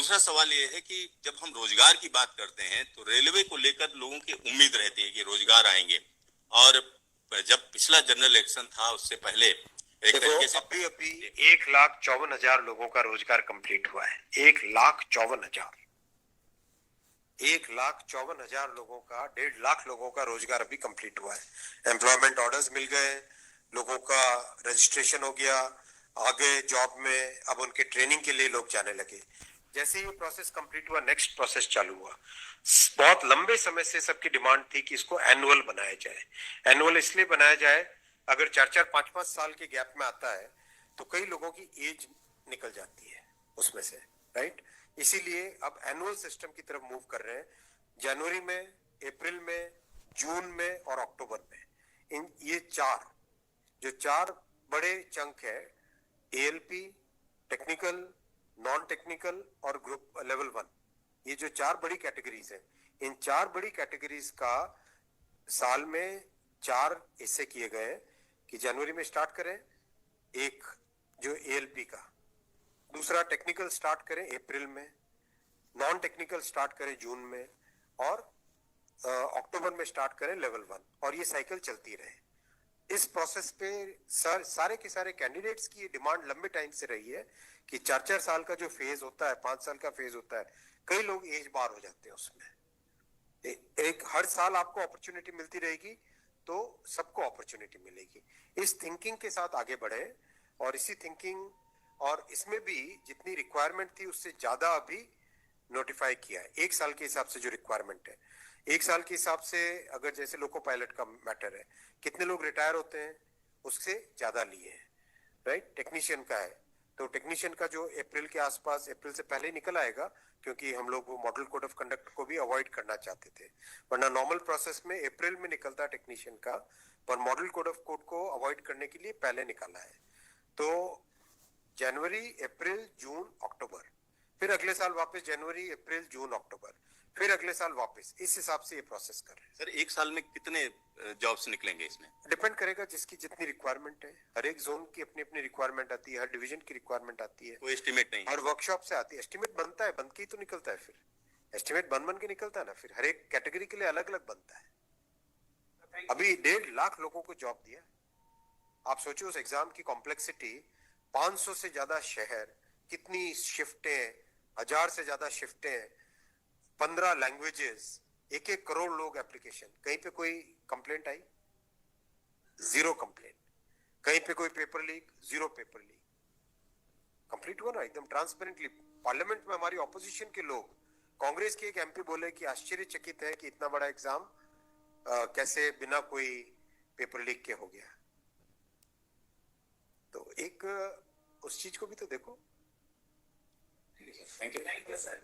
दूसरा सवाल ये है कि जब हम रोजगार की बात करते हैं तो रेलवे को लेकर लोगों की उम्मीद रहती है कि रोजगार आएंगे। और जब पिछला जनरल इलेक्शन था उससे पहले एक तरीके से अभी 1,54,000 लोगों का रोजगार कंप्लीट हुआ है। 1,54,000 लोगों का 1.5 लाख लोगों का रोजगार अभी कंप्लीट हुआ है। एम्प्लॉयमेंट ऑर्डर्स मिल गए, लोगों का रजिस्ट्रेशन हो गया, आगे जॉब में अब उनके ट्रेनिंग के लिए लोग जाने लगे। जैसे ही प्रोसेस कंप्लीट हुआ, नेक्स्ट प्रोसेस चालू हुआ। बहुत लंबे समय से सबकी डिमांड थी कि इसको एनुअल बनाया जाए। एनुअल इसलिए बनाया जाए, अगर 4-4, 5-5 साल के गैप में आता है तो कई लोगों की एज निकल जाती है उसमें से, राइट। इसीलिए अब एनुअल सिस्टम की तरफ मूव कर रहे हैं। जनवरी में, अप्रैल में, जून में और अक्टूबर में, इन ये चार बड़े चंक है, एएलपी, टेक्निकल, नॉन टेक्निकल और ग्रुप लेवल 1, ये जो 4 बड़ी कैटेगरीज हैं, इन 4 बड़ी कैटेगरीज का साल में 4 हिस्से किए गए हैं कि जनवरी में स्टार्ट करें एक जो एएलपी का, दूसरा टेक्निकल स्टार्ट करें अप्रैल में, नॉन टेक्निकल स्टार्ट करें जून में और अक्टूबर में स्टार्ट करें लेवल 1, और ये साइकिल चलती रहे। इस प्रोसेस पे सारे के सारे कैंडिडेट्स की डिमांड लंबे टाइम से रही है कि 4-4 साल का जो फेज होता है, 5 साल का फेज होता है, कई लोग एज बार हो जाते हैं उसमें। एक हर साल आपको अपॉर्चुनिटी मिलती रहेगी तो सबको अपॉर्चुनिटी मिलेगी। इस थिंकिंग के साथ आगे बढ़े, और इसी थिंकिंग और इसमें भी जितनी रिक्वायरमेंट थी उससे ज्यादा अभी नोटिफाई किया है। 1 साल के हिसाब से जो रिक्वायरमेंट है, 1 साल के हिसाब से अगर जैसे लोको पायलट का मैटर है, कितने लोग रिटायर होते हैं उससे ज्यादा लिए हैं, राइट। टेक्नीशियन का है तो टेक्नीशियन का जो अप्रैल के आसपास, अप्रैल से पहले निकल आएगा, क्योंकि हम लोग वो मॉडल कोड ऑफ कंडक्ट को भी अवॉइड करना चाहते थे, वरना नॉर्मल प्रोसेस में अप्रैल में निकलता है टेक्नीशियन का, पर मॉडल कोड ऑफ कोड को अवॉइड करने के लिए पहले निकाला है। तो जनवरी, अप्रैल, जून, अक्टूबर, फिर अगले साल वापस जनवरी, अप्रैल, जून, अक्टूबर, फिर अगले साल वापस, इस हिसाब से ये प्रोसेस कर रहे हैं। सर 1 साल में कितने जॉब्स निकलेंगे इसमें? डिपेंड करेगा जिसकी जितनी रिक्वायरमेंट है। हर एक जोन की अपनी अपनी रिक्वायरमेंट आती है, हर डिवीजन की रिक्वायरमेंट आती है, कोई एस्टिमेट नहीं, हर वर्कशॉप से आती है। एस्टिमेट बनता है, बन के ही तो निकलता है, फिर एस्टिमेट बन के निकलता है ना, फिर हर एक कैटेगरी के लिए अलग अलग बनता है। अभी 1.5 लाख लोगों को जॉब दिया। आप सोचो उस एग्जाम की कॉम्प्लेक्सिटी, 500 से ज्यादा शहर, कितनी शिफ्टें, 1000 से ज्यादा शिफ्टें, 15 लैंग्वेजेस, 1-1 करोड़ लोग एप्लीकेशन। कहीं पे कोई कंप्लेंट आई? 0 कंप्लेंट। कहीं पे कोई paper leak? 0 paper leak. Complete हुआ ना एकदम ट्रांसपेरेंटली। पार्लियामेंट में हमारी ऑपोजिशन के लोग, कांग्रेस के एक एमपी बोले कि आश्चर्यचकित है कि इतना बड़ा एग्जाम कैसे बिना कोई पेपर लीक के हो गया। तो एक उस चीज को भी तो देखो। Thank you sir.